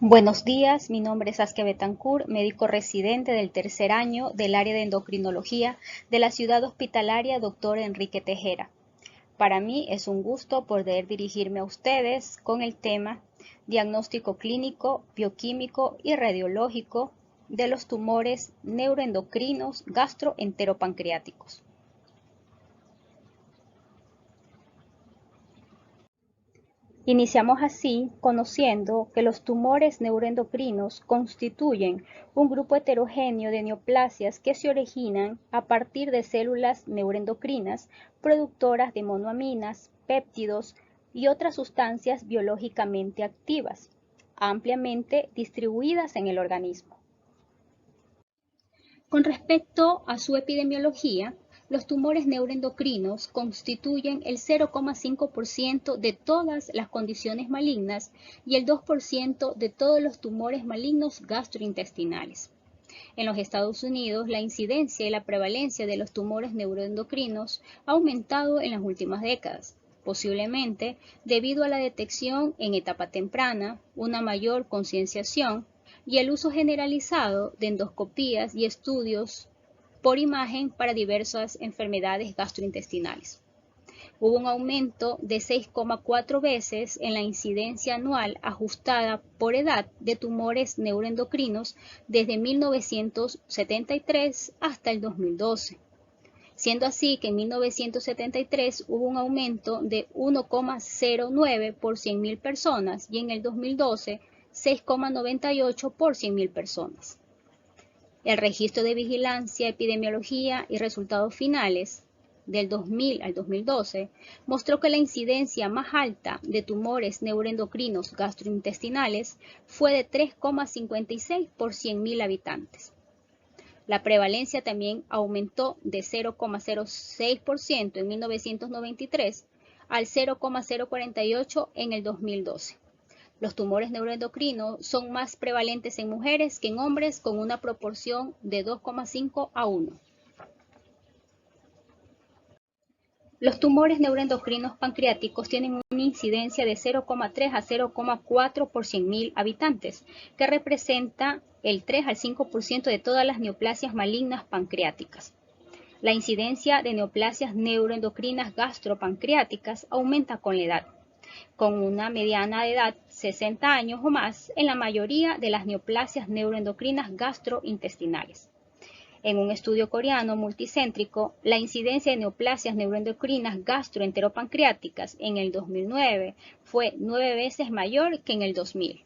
Buenos días, mi nombre es Saskia Betancourt, médico residente del tercer año del área de endocrinología de la ciudad hospitalaria Dr. Enrique Tejera. Para mí es un gusto poder dirigirme a ustedes con el tema diagnóstico clínico, bioquímico y radiológico de los tumores neuroendocrinos gastroenteropancreáticos. Iniciamos así conociendo que los tumores neuroendocrinos constituyen un grupo heterogéneo de neoplasias que se originan a partir de células neuroendocrinas productoras de monoaminas, péptidos y otras sustancias biológicamente activas, ampliamente distribuidas en el organismo. Con respecto a su epidemiología, los tumores neuroendocrinos constituyen el 0,5% de todas las condiciones malignas y el 2% de todos los tumores malignos gastrointestinales. En los Estados Unidos, la incidencia y la prevalencia de los tumores neuroendocrinos ha aumentado en las últimas décadas, posiblemente debido a la detección en etapa temprana, una mayor concienciación y el uso generalizado de endoscopías y estudios por imagen para diversas enfermedades gastrointestinales. Hubo un aumento de 6,4 veces en la incidencia anual ajustada por edad de tumores neuroendocrinos desde 1973 hasta el 2012, siendo así que en 1973 hubo un aumento de 1,09 por 100.000 personas y en el 2012 6,98 por 100.000 personas. El registro de vigilancia, epidemiología y resultados finales del 2000 al 2012 mostró que la incidencia más alta de tumores neuroendocrinos gastrointestinales fue de 3,56 por 100.000 habitantes. La prevalencia también aumentó de 0,06% en 1993 al 0,048 en el 2012. Los tumores neuroendocrinos son más prevalentes en mujeres que en hombres con una proporción de 2,5 a 1. Los tumores neuroendocrinos pancreáticos tienen una incidencia de 0,3 a 0,4 por 100.000 habitantes, que representa el 3 al 5% de todas las neoplasias malignas pancreáticas. La incidencia de neoplasias neuroendocrinas gastropancreáticas aumenta con la edad, con una mediana de edad 60 años o más en la mayoría de las neoplasias neuroendocrinas gastrointestinales. En un estudio coreano multicéntrico, la incidencia de neoplasias neuroendocrinas gastroenteropancreáticas en el 2009 fue 9 veces mayor que en el 2000.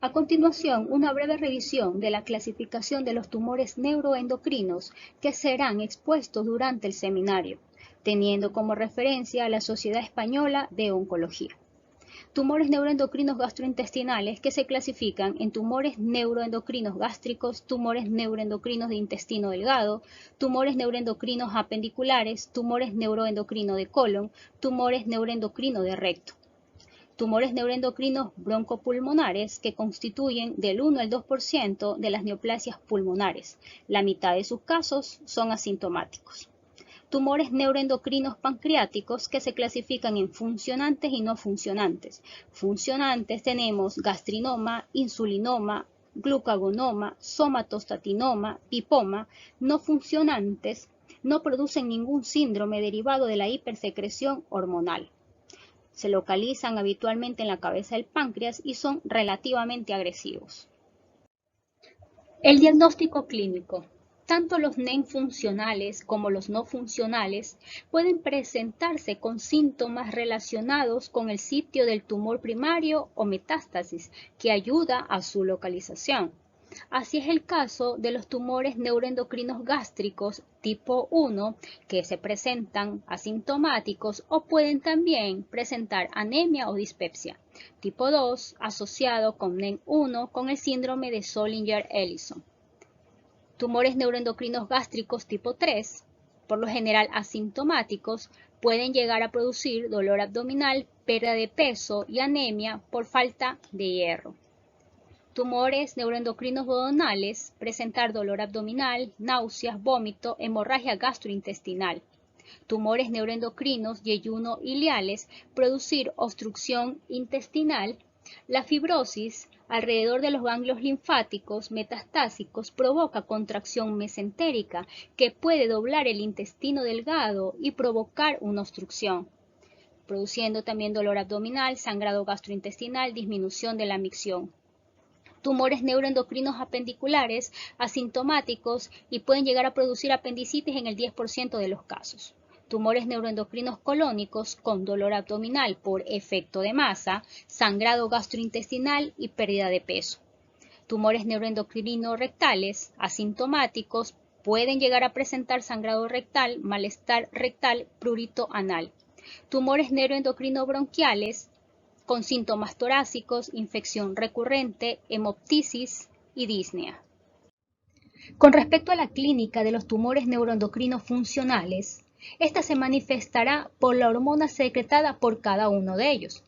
A continuación, una breve revisión de la clasificación de los tumores neuroendocrinos que serán expuestos durante el seminario, teniendo como referencia a la Sociedad Española de Oncología. Tumores neuroendocrinos gastrointestinales que se clasifican en tumores neuroendocrinos gástricos, tumores neuroendocrinos de intestino delgado, tumores neuroendocrinos apendiculares, tumores neuroendocrinos de colon, tumores neuroendocrinos de recto. Tumores neuroendocrinos broncopulmonares que constituyen del 1 al 2% de las neoplasias pulmonares. La mitad de sus casos son asintomáticos. Tumores neuroendocrinos pancreáticos que se clasifican en funcionantes y no funcionantes. Funcionantes tenemos gastrinoma, insulinoma, glucagonoma, somatostatinoma, pipoma. No funcionantes no producen ningún síndrome derivado de la hipersecreción hormonal. Se localizan habitualmente en la cabeza del páncreas y son relativamente agresivos. El diagnóstico clínico. Tanto los NEN funcionales como los no funcionales pueden presentarse con síntomas relacionados con el sitio del tumor primario o metástasis, que ayuda a su localización. Así es el caso de los tumores neuroendocrinos gástricos tipo 1, que se presentan asintomáticos o pueden también presentar anemia o dispepsia. Tipo 2, asociado con NEN1 con el síndrome de Zollinger-Ellison. Tumores neuroendocrinos gástricos tipo 3, por lo general asintomáticos, pueden llegar a producir dolor abdominal, pérdida de peso y anemia por falta de hierro. Tumores neuroendocrinos duodenales, presentar dolor abdominal, náuseas, vómito, hemorragia gastrointestinal. Tumores neuroendocrinos yeyuno-ileales, producir obstrucción intestinal La fibrosis alrededor de los ganglios linfáticos metastásicos provoca contracción mesentérica que puede doblar el intestino delgado y provocar una obstrucción, produciendo también dolor abdominal, sangrado gastrointestinal, disminución de la micción. Tumores neuroendocrinos apendiculares asintomáticos y pueden llegar a producir apendicitis en el 10% de los casos. Tumores neuroendocrinos colónicos con dolor abdominal por efecto de masa, sangrado gastrointestinal y pérdida de peso. Tumores neuroendocrinos rectales asintomáticos pueden llegar a presentar sangrado rectal, malestar rectal, prurito anal. Tumores neuroendocrinos bronquiales con síntomas torácicos, infección recurrente, hemoptisis y disnea. Con respecto a la clínica de los tumores neuroendocrinos funcionales, esta se manifestará por la hormona secretada por cada uno de ellos.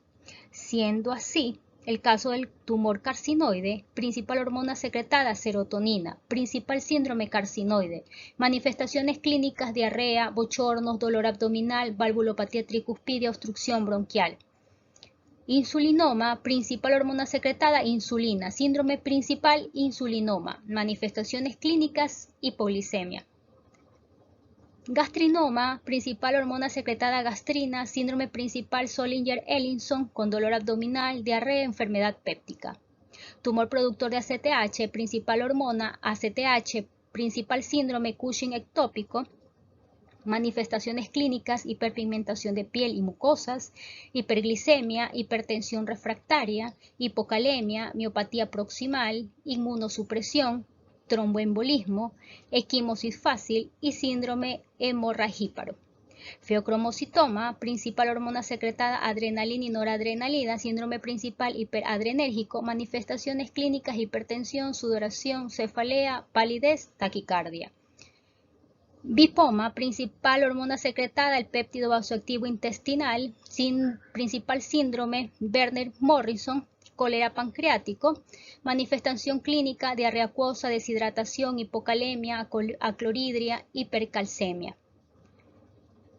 Siendo así, el caso del tumor carcinoide, principal hormona secretada serotonina, principal síndrome carcinoide, manifestaciones clínicas diarrea, bochornos, dolor abdominal, valvulopatía tricuspidia, obstrucción bronquial. Insulinoma, principal hormona secretada, insulina, síndrome principal, insulinoma, manifestaciones clínicas, hipoglicemia. Gastrinoma, principal hormona secretada, gastrina, síndrome principal, Zollinger-Ellison, con dolor abdominal, diarrea, enfermedad péptica. Tumor productor de ACTH, principal hormona, ACTH, principal síndrome, Cushing ectópico, manifestaciones clínicas, hiperpigmentación de piel y mucosas, hiperglicemia, hipertensión refractaria, hipocalemia, miopatía proximal, inmunosupresión, tromboembolismo, equimosis fácil y síndrome hemorragíparo. Feocromocitoma, principal hormona secretada, adrenalina y noradrenalina, síndrome principal hiperadrenérgico, manifestaciones clínicas, hipertensión, sudoración, cefalea, palidez, taquicardia. Bipoma, principal hormona secretada, el péptido vasoactivo intestinal, principal síndrome Werner-Morrison, cólera pancreático, manifestación clínica, diarrea acuosa, deshidratación, hipocalemia, acloridria, hipercalcemia.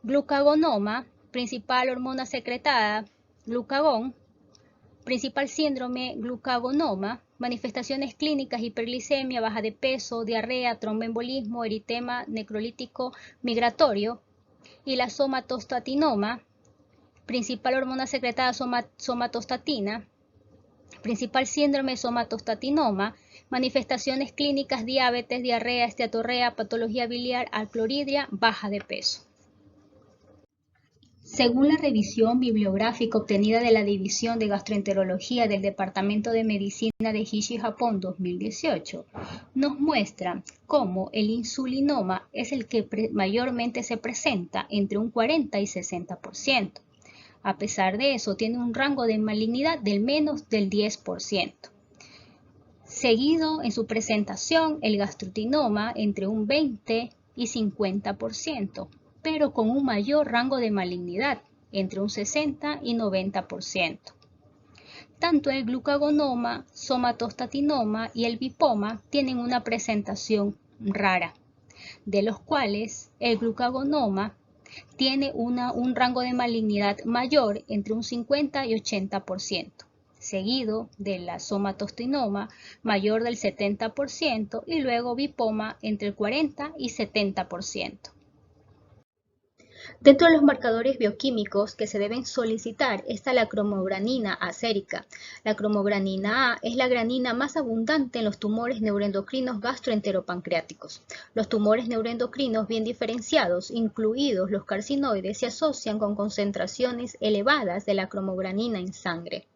Glucagonoma, principal hormona secretada, glucagón, principal síndrome glucagonoma, manifestaciones clínicas, hiperglicemia, baja de peso, diarrea, tromboembolismo, eritema necrolítico migratorio. Y la somatostatinoma, principal hormona secretada, somatostatina, principal síndrome somatostatinoma, manifestaciones clínicas, diabetes, diarrea, esteatorrea, patología biliar, acloridria, baja de peso. Según la revisión bibliográfica obtenida de la División de Gastroenterología del Departamento de Medicina de Hishi, Japón 2018, nos muestra cómo el insulinoma es el que mayormente se presenta entre un 40 y 60%. A pesar de eso, tiene un rango de malignidad del menos del 10%. Seguido en su presentación el gastrotinoma entre un 20 y 50%. Pero con un mayor rango de malignidad, entre un 60 y 90%. Tanto el glucagonoma, somatostatinoma y el bipoma tienen una presentación rara, de los cuales el glucagonoma tiene un rango de malignidad mayor, entre un 50 y 80%, seguido de la somatostatinoma mayor del 70% y luego bipoma entre el 40 y 70%. Dentro de los marcadores bioquímicos que se deben solicitar está la cromogranina A sérica. La cromogranina A es la granina más abundante en los tumores neuroendocrinos gastroenteropancreáticos. Los tumores neuroendocrinos bien diferenciados, incluidos los carcinoides, se asocian con concentraciones elevadas de la cromogranina en sangre.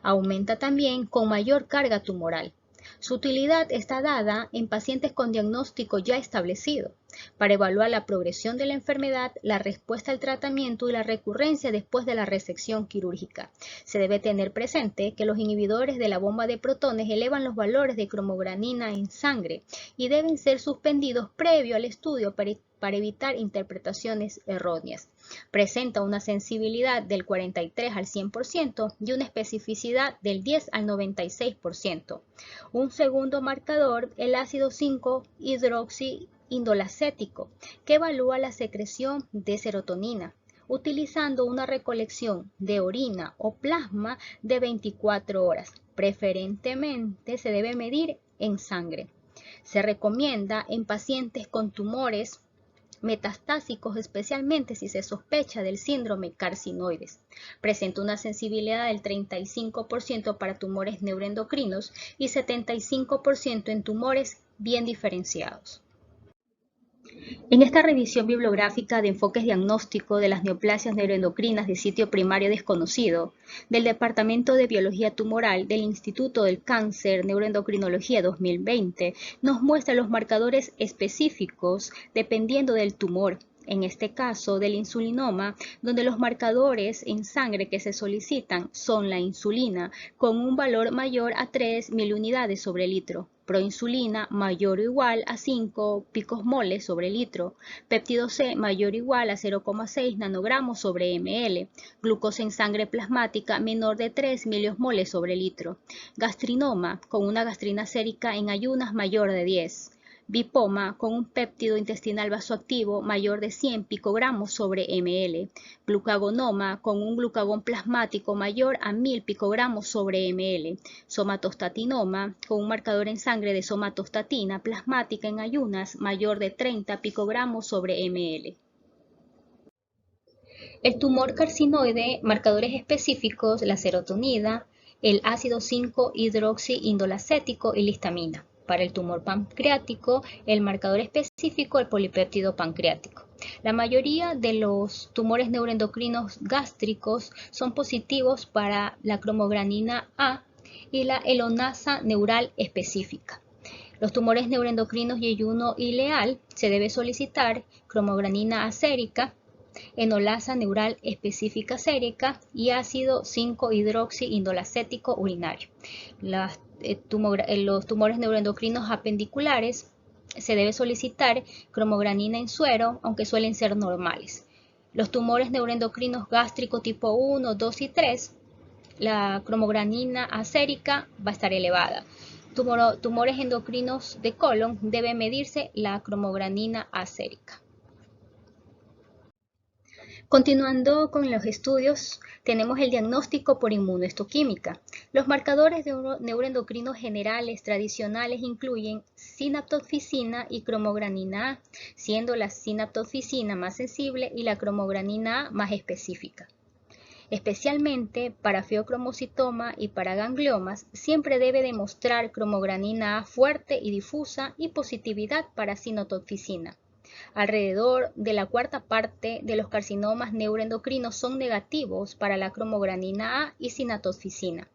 Aumenta también con mayor carga tumoral. Su utilidad está dada en pacientes con diagnóstico ya establecido, para evaluar la progresión de la enfermedad, la respuesta al tratamiento y la recurrencia después de la resección quirúrgica. Se debe tener presente que los inhibidores de la bomba de protones elevan los valores de cromogranina en sangre y deben ser suspendidos previo al estudio para evitar interpretaciones erróneas. Presenta una sensibilidad del 43 al 100% y una especificidad del 10 al 96%. Un segundo marcador, el ácido 5-hidroxiindolacético, que evalúa la secreción de serotonina. utilizando una recolección de orina o plasma de 24 horas. Preferentemente se debe medir en sangre. Se recomienda en pacientes con tumores metastásicos, especialmente si se sospecha del síndrome carcinoides. Presenta una sensibilidad del 35% para tumores neuroendocrinos y 75% en tumores bien diferenciados. En esta revisión bibliográfica de enfoques diagnóstico de las neoplasias neuroendocrinas de sitio primario desconocido, del Departamento de Biología Tumoral del Instituto del Cáncer Neuroendocrinología 2020, nos muestra los marcadores específicos dependiendo del tumor, en este caso del insulinoma, donde los marcadores en sangre que se solicitan son la insulina, con un valor mayor a 3 miliunidades sobre litro, proinsulina mayor o igual a 5 picomoles sobre litro, péptido C mayor o igual a 0,6 nanogramos sobre ml, glucosa en sangre plasmática menor de 3 miliosmoles sobre litro, gastrinoma con una gastrina sérica en ayunas mayor de 10, bipoma con un péptido intestinal vasoactivo mayor de 100 picogramos sobre ml, glucagonoma con un glucagón plasmático mayor a 1000 picogramos sobre ml, somatostatinoma con un marcador en sangre de somatostatina plasmática en ayunas mayor de 30 picogramos sobre ml. El tumor carcinoide, marcadores específicos, la serotonina, el ácido 5-hidroxiindolacético y la histamina. Para el tumor pancreático, el marcador específico, el polipéptido pancreático. La mayoría de los tumores neuroendocrinos gástricos son positivos para la cromogranina A y la elonasa neural específica. Los tumores neuroendocrinos yeyuno y leal se debe solicitar cromogranina A sérica, enolasa neural específica sérica y ácido 5-hidroxiindolacético urinario. Los tumores neuroendocrinos apendiculares se debe solicitar cromogranina en suero, aunque suelen ser normales. Los tumores neuroendocrinos gástrico tipo 1, 2 y 3, la cromogranina asérica va a estar elevada. Tumores endocrinos de colon debe medirse la cromogranina asérica. Continuando con los estudios, tenemos el diagnóstico por inmunohistoquímica. Los marcadores neuroendocrinos generales tradicionales incluyen sinaptofisina y cromogranina A, siendo la sinaptofisina más sensible y la cromogranina A más específica. Especialmente para feocromocitoma y para gangliomas, siempre debe demostrar cromogranina A fuerte y difusa y positividad para sinaptofisina. Alrededor de la cuarta parte de los carcinomas neuroendocrinos son negativos para la cromogranina A y sinaptofisina.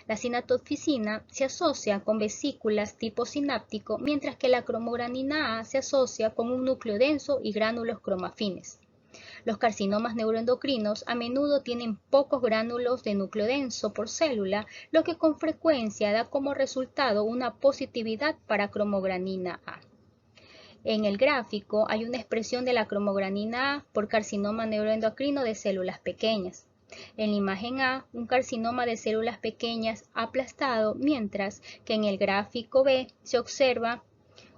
La sinaptofisina se asocia con vesículas tipo sináptico, mientras que la cromogranina A se asocia con un núcleo denso y gránulos cromafines. Los carcinomas neuroendocrinos a menudo tienen pocos gránulos de núcleo denso por célula, lo que con frecuencia da como resultado una positividad para cromogranina A. En el gráfico hay una expresión de la cromogranina A por carcinoma neuroendocrino de células pequeñas. En la imagen A, un carcinoma de células pequeñas aplastado, mientras que en el gráfico B se observa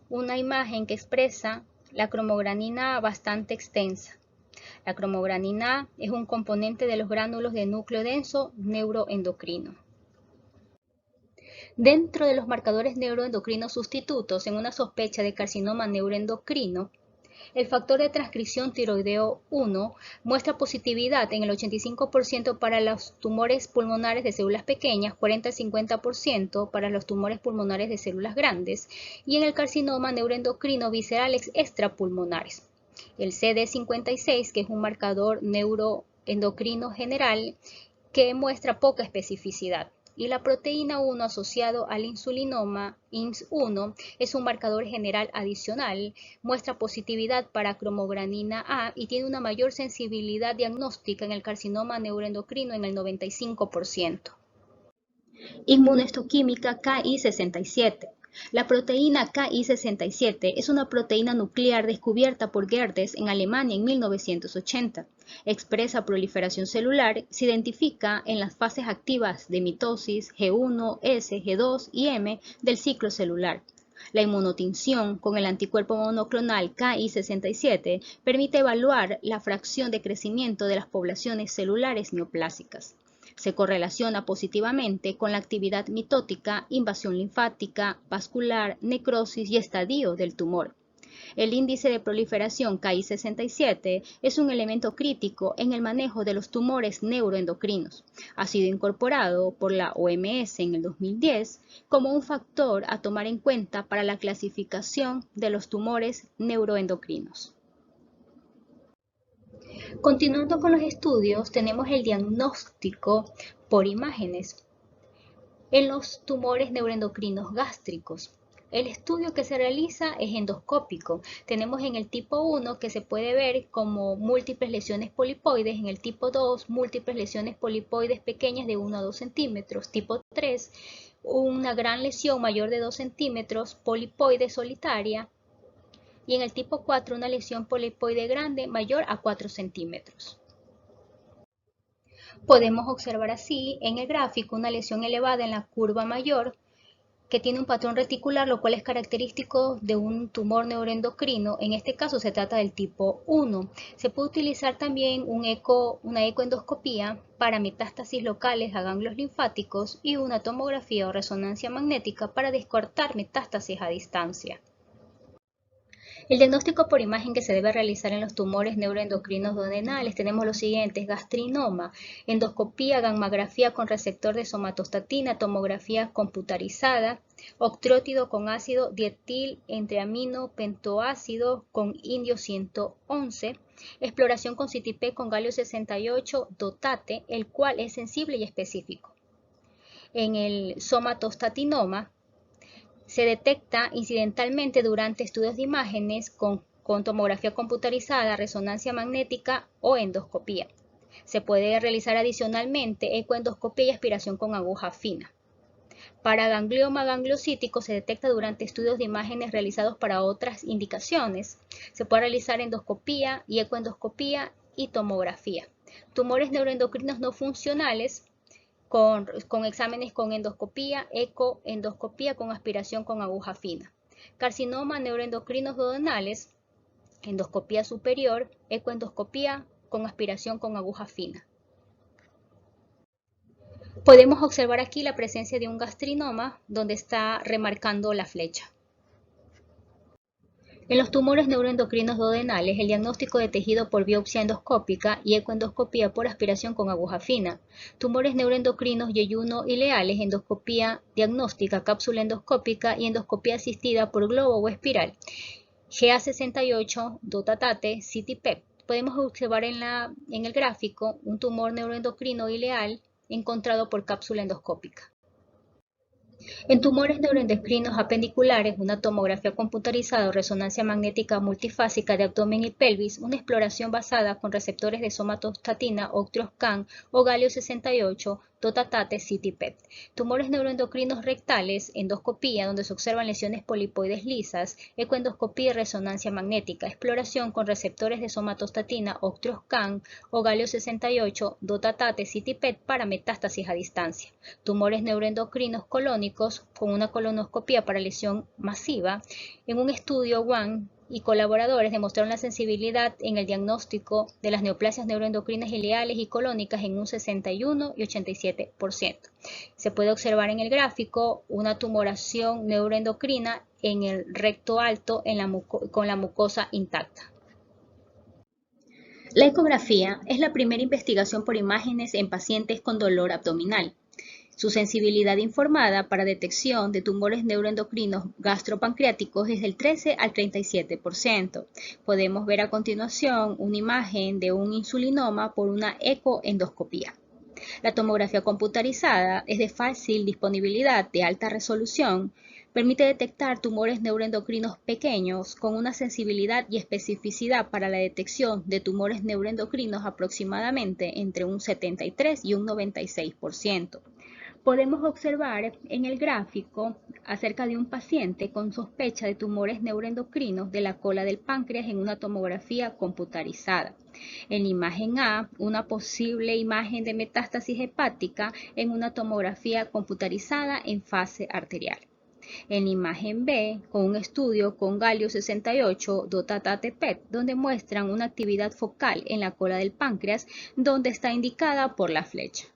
una imagen que expresa la cromogranina A bastante extensa. La cromogranina A es un componente de los gránulos de núcleo denso neuroendocrino. Dentro de los marcadores neuroendocrinos sustitutos en una sospecha de carcinoma neuroendocrino, el factor de transcripción tiroideo 1 muestra positividad en el 85% para los tumores pulmonares de células pequeñas, 40-50% para los tumores pulmonares de células grandes y en el carcinoma neuroendocrino visceral extrapulmonares. El CD56, que es un marcador neuroendocrino general que muestra poca especificidad. Y la proteína 1 asociado al insulinoma, INS1, es un marcador general adicional, muestra positividad para cromogranina A y tiene una mayor sensibilidad diagnóstica en el carcinoma neuroendocrino en el 95%. Inmunohistoquímica Ki67. La proteína Ki67 es una proteína nuclear descubierta por Gerdes en Alemania en 1980. Expresa proliferación celular, se identifica en las fases activas de mitosis G1, S, G2 y M del ciclo celular. La inmunotinción con el anticuerpo monoclonal Ki-67 permite evaluar la fracción de crecimiento de las poblaciones celulares neoplásicas. Se correlaciona positivamente con la actividad mitótica, invasión linfática, vascular, necrosis y estadio del tumor. El índice de proliferación Ki-67 es un elemento crítico en el manejo de los tumores neuroendocrinos. Ha sido incorporado por la OMS en el 2010 como un factor a tomar en cuenta para la clasificación de los tumores neuroendocrinos. Continuando con los estudios, tenemos el diagnóstico por imágenes en los tumores neuroendocrinos gástricos. El estudio que se realiza es endoscópico. Tenemos en el tipo 1 que se puede ver como múltiples lesiones polipoides, en el tipo 2 múltiples lesiones polipoides pequeñas de 1 a 2 centímetros, tipo 3 una gran lesión mayor de 2 centímetros, polipoide solitaria, y en el tipo 4 una lesión polipoide grande mayor a 4 centímetros. Podemos observar así en el gráfico una lesión elevada en la curva mayor que tiene un patrón reticular, lo cual es característico de un tumor neuroendocrino. En este caso se trata del tipo 1. Se puede utilizar también una ecoendoscopía para metástasis locales a ganglios linfáticos y una tomografía o resonancia magnética para descartar metástasis a distancia. El diagnóstico por imagen que se debe realizar en los tumores neuroendocrinos duodenales tenemos los siguientes: gastrinoma, endoscopía, gammagrafía con receptor de somatostatina, tomografía computarizada, octreótido con ácido dietil entreamino pentoácido con indio 111, exploración con CITIP con galio 68 dotate, el cual es sensible y específico. En el somatostatinoma se detecta incidentalmente durante estudios de imágenes con tomografía computarizada, resonancia magnética o endoscopía. Se puede realizar adicionalmente ecoendoscopía y aspiración con aguja fina. Para ganglioma gangliocítico se detecta durante estudios de imágenes realizados para otras indicaciones. Se puede realizar endoscopía y ecoendoscopía y tomografía. Tumores neuroendocrinos no funcionales con exámenes con endoscopía, ecoendoscopía con aspiración con aguja fina. Carcinoma neuroendocrinos duodenales, endoscopía superior, ecoendoscopía con aspiración con aguja fina. Podemos observar aquí la presencia de un gastrinoma donde está remarcando la flecha. En los tumores neuroendocrinos duodenales, el diagnóstico de tejido por biopsia endoscópica y ecoendoscopía por aspiración con aguja fina. Tumores neuroendocrinos yeyuno ileales, endoscopía diagnóstica, cápsula endoscópica y endoscopía asistida por globo o espiral. GA68, dotatate, CITIPET. Podemos observar en el gráfico un tumor neuroendocrino ileal encontrado por cápsula endoscópica. En tumores neuroendocrinos apendiculares, una tomografía computarizada o resonancia magnética multifásica de abdomen y pelvis, una exploración basada con receptores de somatostatina, octreoscan o galio 68, dotatate, CITIPET. Tumores neuroendocrinos rectales, endoscopía, donde se observan lesiones polipoides lisas, ecoendoscopía y resonancia magnética, exploración con receptores de somatostatina, octreoscan o galio 68, dotatate, CITIPET para metástasis a distancia. Tumores neuroendocrinos colónicos con una colonoscopia para lesión masiva. En un estudio, Wang y colaboradores demostraron la sensibilidad en el diagnóstico de las neoplasias neuroendocrinas ileales y colónicas en un 61 y 87%. Se puede observar en el gráfico una tumoración neuroendocrina en el recto alto con la mucosa intacta. La ecografía es la primera investigación por imágenes en pacientes con dolor abdominal. Su sensibilidad informada para detección de tumores neuroendocrinos gastropancreáticos es del 13 al 37%. Podemos ver a continuación una imagen de un insulinoma por una ecoendoscopía. La tomografía computarizada es de fácil disponibilidad, de alta resolución, permite detectar tumores neuroendocrinos pequeños con una sensibilidad y especificidad para la detección de tumores neuroendocrinos aproximadamente entre un 73 y un 96%. Podemos observar en el gráfico acerca de un paciente con sospecha de tumores neuroendocrinos de la cola del páncreas en una tomografía computarizada. En la imagen A, una posible imagen de metástasis hepática en una tomografía computarizada en fase arterial. En la imagen B, con un estudio con galio 68 dotatate PET, donde muestran una actividad focal en la cola del páncreas, donde está indicada por la flecha.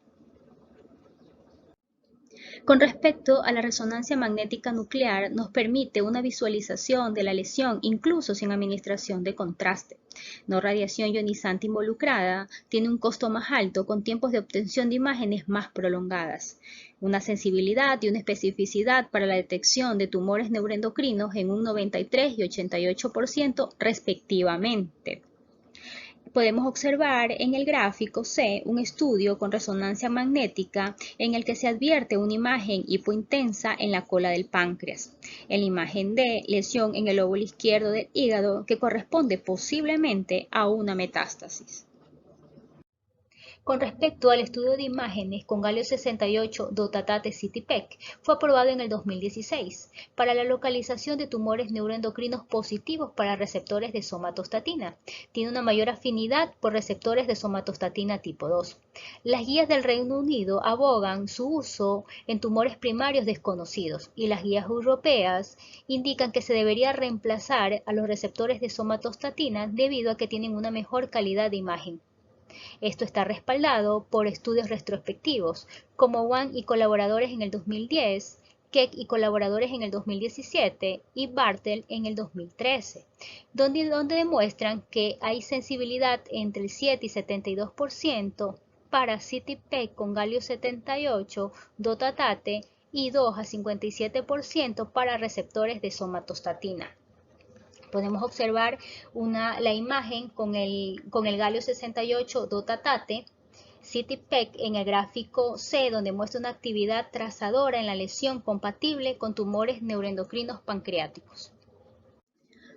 Con respecto a la resonancia magnética nuclear, nos permite una visualización de la lesión incluso sin administración de contraste. No radiación ionizante involucrada, tiene un costo más alto con tiempos de obtención de imágenes más prolongadas, una sensibilidad y una especificidad para la detección de tumores neuroendocrinos en un 93 y 88% respectivamente. Podemos observar en el gráfico C un estudio con resonancia magnética en el que se advierte una imagen hipointensa en la cola del páncreas. En la imagen D, lesión en el lóbulo izquierdo del hígado que corresponde posiblemente a una metástasis. Con respecto al estudio de imágenes con galio 68 dotatate CT-PEC, fue aprobado en el 2016 para la localización de tumores neuroendocrinos positivos para receptores de somatostatina. Tiene una mayor afinidad por receptores de somatostatina tipo 2. Las guías del Reino Unido abogan su uso en tumores primarios desconocidos y las guías europeas indican que se debería reemplazar a los receptores de somatostatina debido a que tienen una mejor calidad de imagen. Esto está respaldado por estudios retrospectivos, como Wang y colaboradores en el 2010, Keck y colaboradores en el 2017 y Bartel en el 2013, donde demuestran que hay sensibilidad entre el 7 y 72% para CT-PEC con galio 78, dotatate y 2 a 57% para receptores de somatostatina. Podemos observar la imagen con el galio 68 dotatate CT-PEC en el gráfico C, donde muestra una actividad trazadora en la lesión compatible con tumores neuroendocrinos pancreáticos.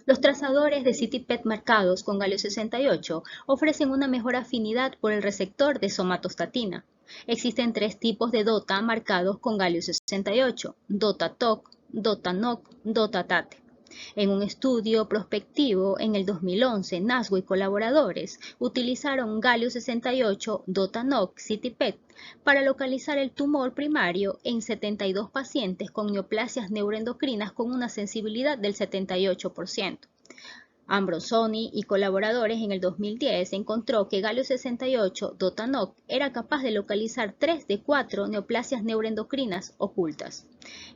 Los trazadores de CT-PET marcados con galio 68 ofrecen una mejor afinidad por el receptor de somatostatina. Existen tres tipos de DOTA marcados con galio 68, DOTA-TOC, DOTA-NOC, DOTA-TATE. En un estudio prospectivo en el 2011, Nasgo y colaboradores utilizaron galio 68 DOTA-NOC CT-PET para localizar el tumor primario en 72 pacientes con neoplasias neuroendocrinas con una sensibilidad del 78%. Ambrosoni y colaboradores en el 2010 encontró que galio 68 DOTA-NOC era capaz de localizar 3 de 4 neoplasias neuroendocrinas ocultas.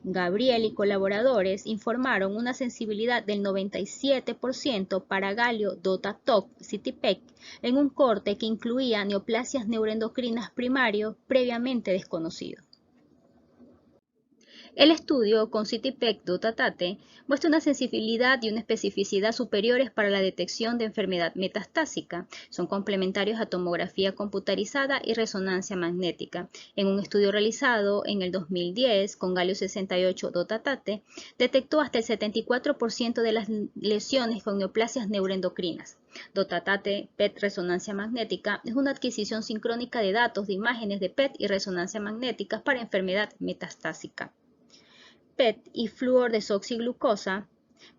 Gabriel y colaboradores informaron una sensibilidad del 97% para galio DOTA-TOC CT-PEC en un corte que incluía neoplasias neuroendocrinas primario previamente desconocido. El estudio con CT-PEC dotatate muestra una sensibilidad y una especificidad superiores para la detección de enfermedad metastásica. Son complementarios a tomografía computarizada y resonancia magnética. En un estudio realizado en el 2010 con galio 68 dotatate, detectó hasta el 74% de las lesiones con neoplasias neuroendocrinas. Dotatate PET resonancia magnética es una adquisición sincrónica de datos de imágenes de PET y resonancia magnética para enfermedad metastásica. PET y flúor desoxiglucosa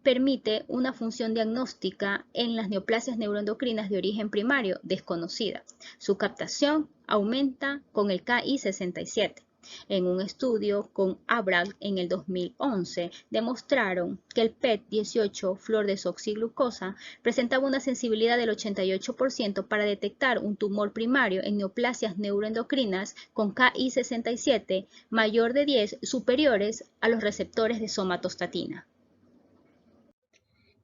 permite una función diagnóstica en las neoplasias neuroendocrinas de origen primario desconocida. Su captación aumenta con el Ki67. En un estudio con Abraham en el 2011, demostraron que el PET-18 flúor desoxiglucosa presentaba una sensibilidad del 88% para detectar un tumor primario en neoplasias neuroendocrinas con Ki67 mayor de 10 superiores a los receptores de somatostatina.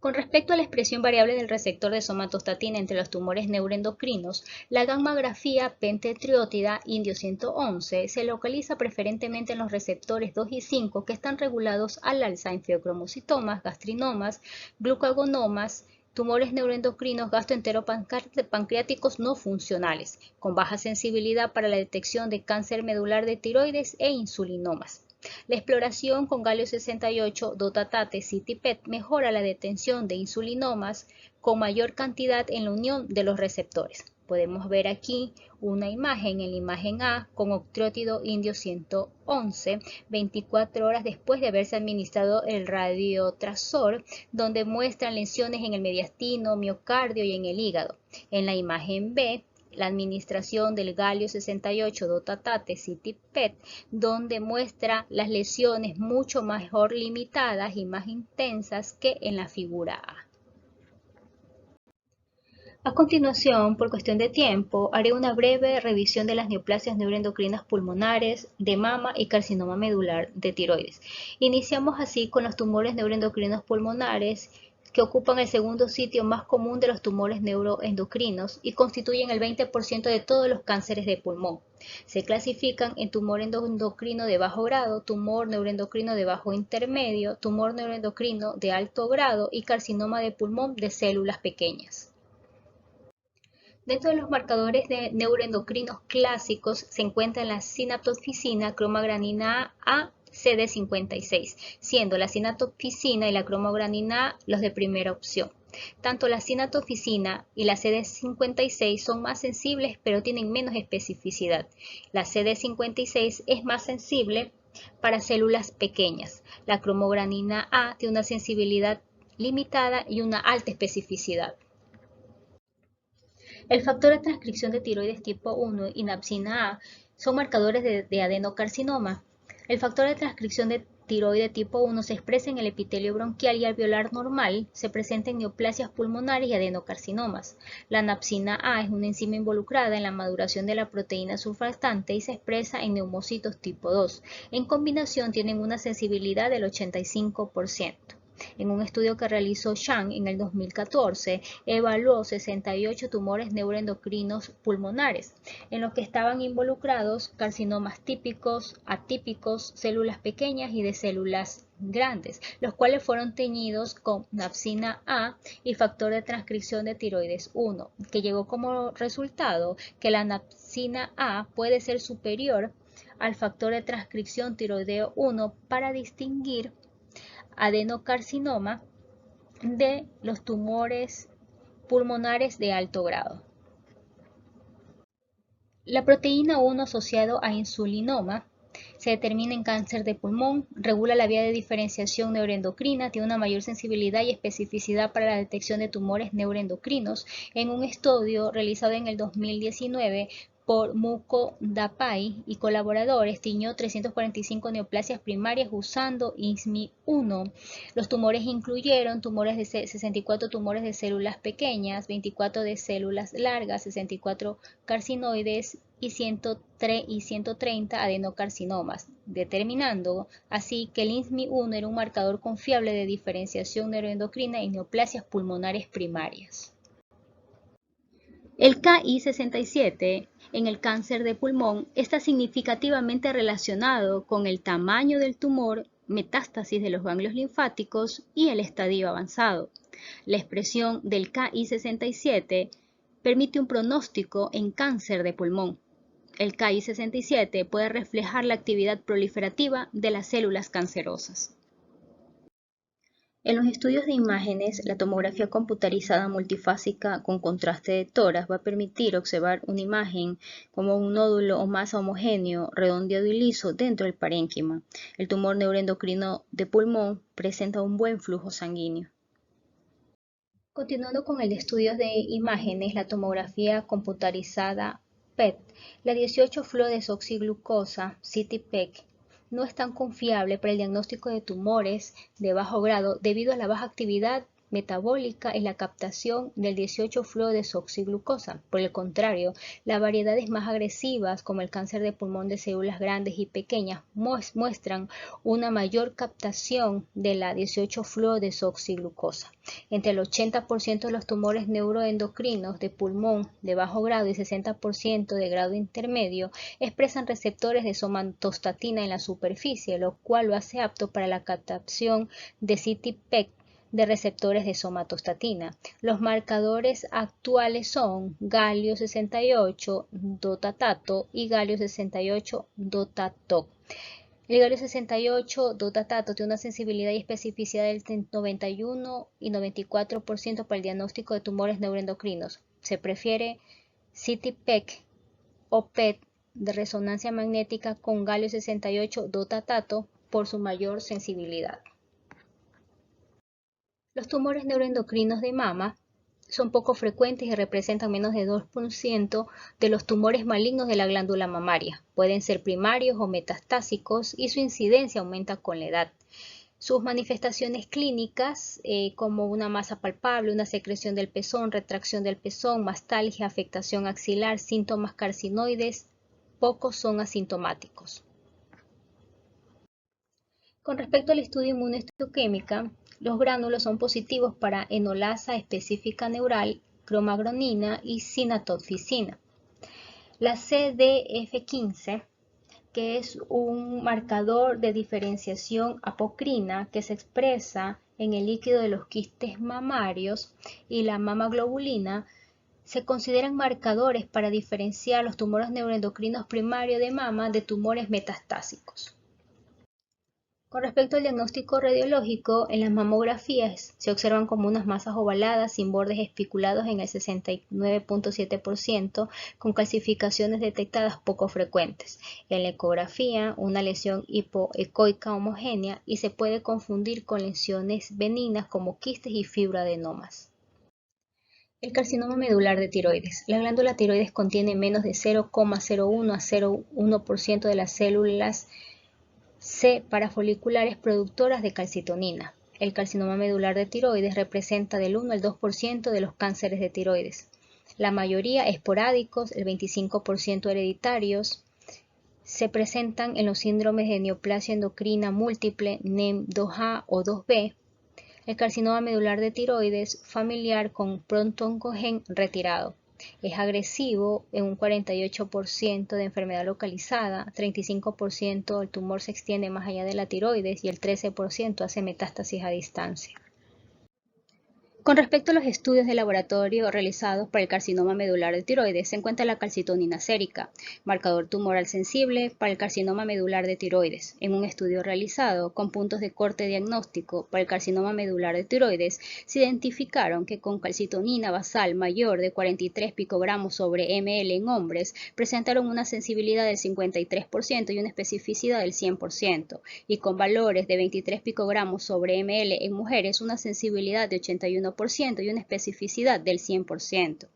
Con respecto a la expresión variable del receptor de somatostatina entre los tumores neuroendocrinos, la gammagrafía pentetriótida indio 111 se localiza preferentemente en los receptores 2 y 5 que están regulados al alza en feocromocitomas, gastrinomas, glucagonomas, tumores neuroendocrinos gastroenteropancreáticos no funcionales, con baja sensibilidad para la detección de cáncer medular de tiroides e insulinomas. La exploración con galio 68 dotatate CT-PET mejora la detención de insulinomas con mayor cantidad en la unión de los receptores. Podemos ver aquí una imagen en la imagen A con octreótido indio 111, 24 horas después de haberse administrado el radiotrazor, donde muestran lesiones en el mediastino, miocardio y en el hígado. En la imagen B, la administración del galio 68 dotatate CT-PET, donde muestra las lesiones mucho mejor limitadas y más intensas que en la figura A. A continuación, por cuestión de tiempo, haré una breve revisión de las neoplasias neuroendocrinas pulmonares, de mama y carcinoma medular de tiroides. Iniciamos así con los tumores neuroendocrinos pulmonares, que ocupan el segundo sitio más común de los tumores neuroendocrinos y constituyen el 20% de todos los cánceres de pulmón. Se clasifican en tumor endocrino de bajo grado, tumor neuroendocrino de bajo intermedio, tumor neuroendocrino de alto grado y carcinoma de pulmón de células pequeñas. Dentro de los marcadores de neuroendocrinos clásicos se encuentran la sinaptofisina, cromogranina A, CD56, siendo la sinaptofisina y la cromogranina A los de primera opción. Tanto la sinaptofisina y la CD56 son más sensibles, pero tienen menos especificidad. La CD56 es más sensible para células pequeñas. La cromogranina A tiene una sensibilidad limitada y una alta especificidad. El factor de transcripción de tiroides tipo 1 y napsina A son marcadores de adenocarcinoma. El factor de transcripción de tiroide tipo 1 se expresa en el epitelio bronquial y alveolar normal, se presenta en neoplasias pulmonares y adenocarcinomas. La napsina A es una enzima involucrada en la maduración de la proteína surfactante y se expresa en neumocitos tipo 2. En combinación tienen una sensibilidad del 85%. En un estudio que realizó Shang en el 2014, evaluó 68 tumores neuroendocrinos pulmonares, en los que estaban involucrados carcinomas típicos, atípicos, células pequeñas y de células grandes, los cuales fueron teñidos con napsina A y factor de transcripción de tiroides 1, que llegó como resultado que la napsina A puede ser superior al factor de transcripción tiroideo 1 para distinguir adenocarcinoma de los tumores pulmonares de alto grado. La proteína 1 asociado a insulinoma se determina en cáncer de pulmón, regula la vía de diferenciación neuroendocrina, tiene una mayor sensibilidad y especificidad para la detección de tumores neuroendocrinos. En un estudio realizado en el 2019 por Mukhopadhyay y colaboradores, tiñó 345 neoplasias primarias usando INSMI-1. Los tumores incluyeron tumores de 64 tumores de células pequeñas, 24 de células largas, 64 carcinoides y 130 adenocarcinomas, determinando así que el INSMI-1 era un marcador confiable de diferenciación neuroendocrina en neoplasias pulmonares primarias. El Ki-67 en el cáncer de pulmón está significativamente relacionado con el tamaño del tumor, metástasis de los ganglios linfáticos y el estadio avanzado. La expresión del Ki-67 permite un pronóstico en cáncer de pulmón. El Ki-67 puede reflejar la actividad proliferativa de las células cancerosas. En los estudios de imágenes, la tomografía computarizada multifásica con contraste de tórax va a permitir observar una imagen como un nódulo o masa homogéneo, redondeado y liso dentro del parénquima. El tumor neuroendocrino de pulmón presenta un buen flujo sanguíneo. Continuando con el estudio de imágenes, la tomografía computarizada PET, la 18-fluodesoxiglucosa CT-PET no es tan confiable para el diagnóstico de tumores de bajo grado debido a la baja actividad metabólica en la captación del 18-fluodesoxiglucosa. Por el contrario, las variedades más agresivas, como el cáncer de pulmón de células grandes y pequeñas, muestran una mayor captación de la 18-fluodesoxiglucosa. Entre el 80% de los tumores neuroendocrinos de pulmón de bajo grado y 60% de grado intermedio expresan receptores de somatostatina en la superficie, lo cual lo hace apto para la captación de CT-PET de receptores de somatostatina. Los marcadores actuales son galio 68 dotatato y galio 68 dotato. El galio 68 dotatato tiene una sensibilidad y especificidad del 91 y 94% para el diagnóstico de tumores neuroendocrinos. Se prefiere CT-PET o PET de resonancia magnética con galio 68 dotatato por su mayor sensibilidad. Los tumores neuroendocrinos de mama son poco frecuentes y representan menos de 2% de los tumores malignos de la glándula mamaria. Pueden ser primarios o metastásicos y su incidencia aumenta con la edad. Sus manifestaciones clínicas, como una masa palpable, una secreción del pezón, retracción del pezón, mastalgia, afectación axilar, síntomas carcinoides, pocos son asintomáticos. Con respecto al estudio inmunohistoquímica, los gránulos son positivos para enolasa específica neural, cromagronina y sinatoficina. La CDF15, que es un marcador de diferenciación apocrina que se expresa en el líquido de los quistes mamarios, y la mamaglobulina, se consideran marcadores para diferenciar los tumores neuroendocrinos primarios de mama de tumores metastásicos. Con respecto al diagnóstico radiológico, en las mamografías se observan como unas masas ovaladas sin bordes espiculados en el 69.7%, con calcificaciones detectadas poco frecuentes. En la ecografía, una lesión hipoecoica homogénea y se puede confundir con lesiones benignas como quistes y fibroadenomas. El carcinoma medular de tiroides. La glándula tiroides contiene menos de 0,01 a 0,1% de las células C parafoliculares productoras de calcitonina. El carcinoma medular de tiroides representa del 1 al 2% de los cánceres de tiroides. La mayoría esporádicos, el 25% hereditarios, se presentan en los síndromes de neoplasia endocrina múltiple, NEM 2A o 2B. El carcinoma medular de tiroides familiar con pronto-oncogen retirado. Es agresivo en un 48% de enfermedad localizada, 35% el tumor se extiende más allá de la tiroides y el 13% hace metástasis a distancia. Con respecto a los estudios de laboratorio realizados para el carcinoma medular de tiroides, se encuentra la calcitonina sérica, marcador tumoral sensible para el carcinoma medular de tiroides. En un estudio realizado con puntos de corte diagnóstico para el carcinoma medular de tiroides, se identificaron que con calcitonina basal mayor de 43 picogramos sobre ml en hombres, presentaron una sensibilidad del 53% y una especificidad del 100%, y con valores de 23 picogramos sobre ml en mujeres, una sensibilidad de 81% y una especificidad del 100%.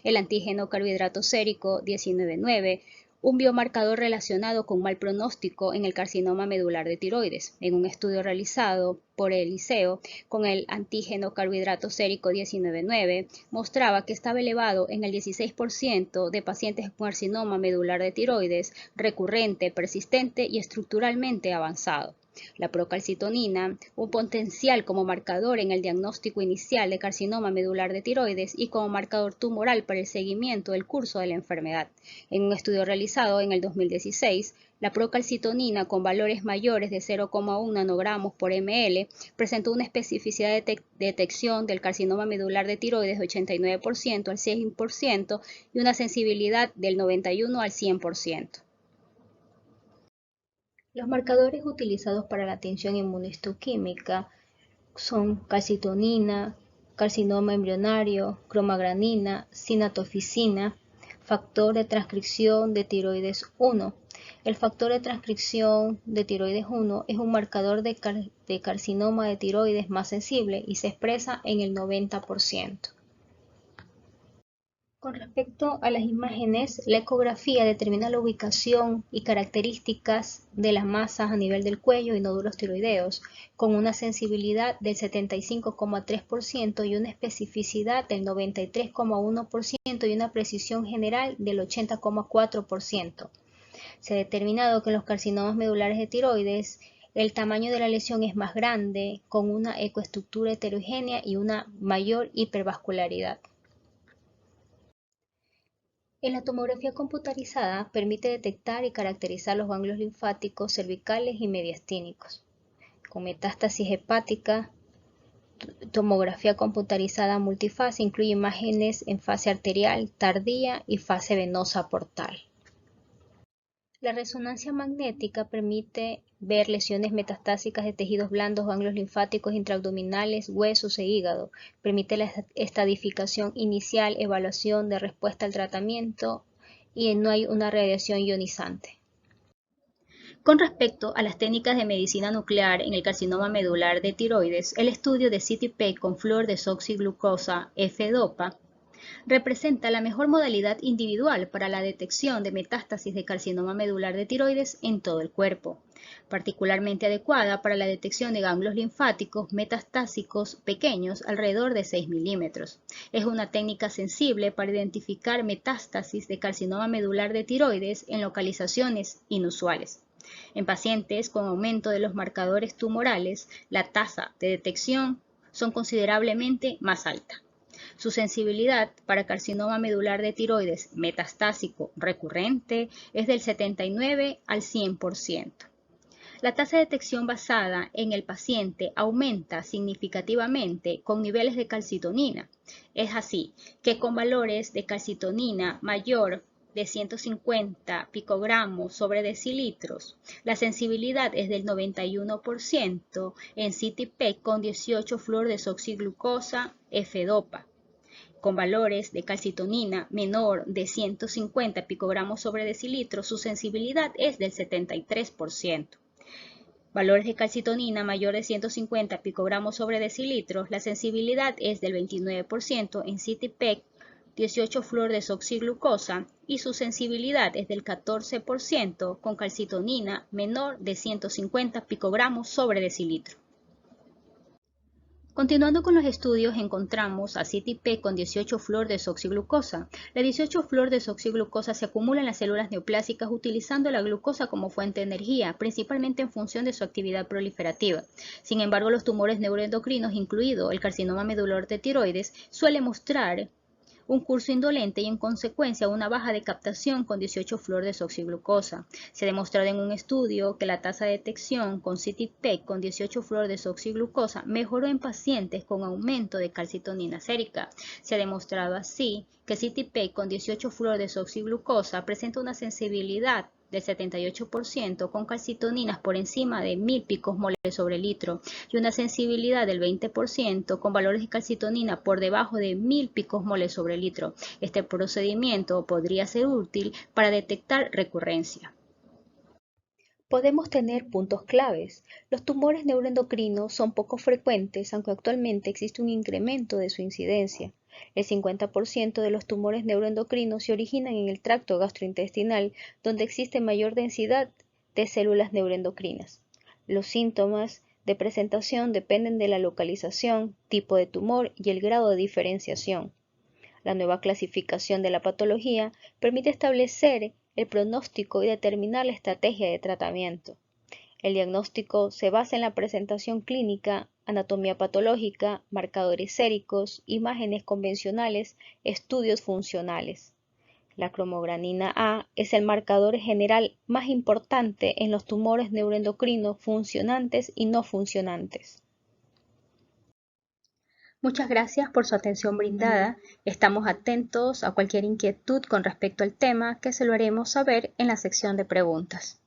El antígeno carbohidrato sérico 19,9, un biomarcador relacionado con mal pronóstico en el carcinoma medular de tiroides. En un estudio realizado por el Liceo con el antígeno carbohidrato sérico 19,9, mostraba que estaba elevado en el 16% de pacientes con carcinoma medular de tiroides recurrente, persistente y estructuralmente avanzado. La procalcitonina, un potencial como marcador en el diagnóstico inicial de carcinoma medular de tiroides y como marcador tumoral para el seguimiento del curso de la enfermedad. En un estudio realizado en el 2016, la procalcitonina con valores mayores de 0,1 nanogramos por ml presentó una especificidad de detección del carcinoma medular de tiroides de 89% al 100% y una sensibilidad del 91 al 100%. Los marcadores utilizados para la atención inmunohistoquímica son calcitonina, carcinoma embrionario, cromagranina, sinatoficina, factor de transcripción de tiroides 1. El factor de transcripción de tiroides 1 es un marcador de carcinoma de tiroides más sensible y se expresa en el 90%. Con respecto a las imágenes, la ecografía determina la ubicación y características de las masas a nivel del cuello y nódulos tiroideos, con una sensibilidad del 75,3% y una especificidad del 93,1% y una precisión general del 80,4%. Se ha determinado que en los carcinomas medulares de tiroides el tamaño de la lesión es más grande, con una ecoestructura heterogénea y una mayor hipervascularidad. En la tomografía computarizada permite detectar y caracterizar los ganglios linfáticos cervicales y mediastínicos. Con metástasis hepática, tomografía computarizada multifase incluye imágenes en fase arterial tardía y fase venosa portal. La resonancia magnética permite ver lesiones metastásicas de tejidos blandos, ganglios linfáticos intraabdominales, huesos e hígado. Permite la estadificación inicial, evaluación de respuesta al tratamiento y no hay una radiación ionizante. Con respecto a las técnicas de medicina nuclear en el carcinoma medular de tiroides, el estudio de CT-PET con fluordesoxiglucosa F-DOPA representa la mejor modalidad individual para la detección de metástasis de carcinoma medular de tiroides en todo el cuerpo, particularmente adecuada para la detección de ganglios linfáticos metastásicos pequeños alrededor de 6 milímetros. Es una técnica sensible para identificar metástasis de carcinoma medular de tiroides en localizaciones inusuales. En pacientes con aumento de los marcadores tumorales, la tasa de detección son considerablemente más alta. Su sensibilidad para carcinoma medular de tiroides metastásico recurrente es del 79 al 100%. La tasa de detección basada en el paciente aumenta significativamente con niveles de calcitonina. Es así que con valores de calcitonina mayor de 150 picogramos sobre decilitros, la sensibilidad es del 91% en CT-PET con 18 fluordesoxiglucosa F-DOPA. Con valores de calcitonina menor de 150 picogramos sobre decilitros, su sensibilidad es del 73%. Valores de calcitonina mayor de 150 picogramos sobre decilitros, la sensibilidad es del 29% en CT-PET 18 fluordesoxiglucosa y su sensibilidad es del 14% con calcitonina menor de 150 picogramos sobre decilitro. Continuando con los estudios, encontramos a CT-PET con 18 fluordesoxiglucosa. La 18 fluordesoxiglucosa se acumula en las células neoplásicas utilizando la glucosa como fuente de energía, principalmente en función de su actividad proliferativa. Sin embargo, los tumores neuroendocrinos, incluido el carcinoma medular de tiroides, suelen mostrar un curso indolente y en consecuencia una baja de captación con 18 fluordesoxiglucosa. Se ha demostrado en un estudio que la tasa de detección con CT-PET con 18 fluordesoxiglucosa mejoró en pacientes con aumento de calcitonina sérica. Se ha demostrado así que CT-PET con 18 fluordesoxiglucosa presenta una sensibilidad del 78% con calcitoninas por encima de 1000 picosmoles sobre litro y una sensibilidad del 20% con valores de calcitonina por debajo de 1000 picosmoles sobre litro. Este procedimiento podría ser útil para detectar recurrencia. Podemos tener puntos claves. Los tumores neuroendocrinos son poco frecuentes, aunque actualmente existe un incremento de su incidencia. El 50% de los tumores neuroendocrinos se originan en el tracto gastrointestinal, donde existe mayor densidad de células neuroendocrinas. Los síntomas de presentación dependen de la localización, tipo de tumor y el grado de diferenciación. La nueva clasificación de la patología permite establecer el pronóstico y determinar la estrategia de tratamiento. El diagnóstico se basa en la presentación clínica, anatomía patológica, marcadores séricos, imágenes convencionales, estudios funcionales. La cromogranina A es el marcador general más importante en los tumores neuroendocrinos funcionantes y no funcionantes. Muchas gracias por su atención brindada. Estamos atentos a cualquier inquietud con respecto al tema que se lo haremos saber en la sección de preguntas.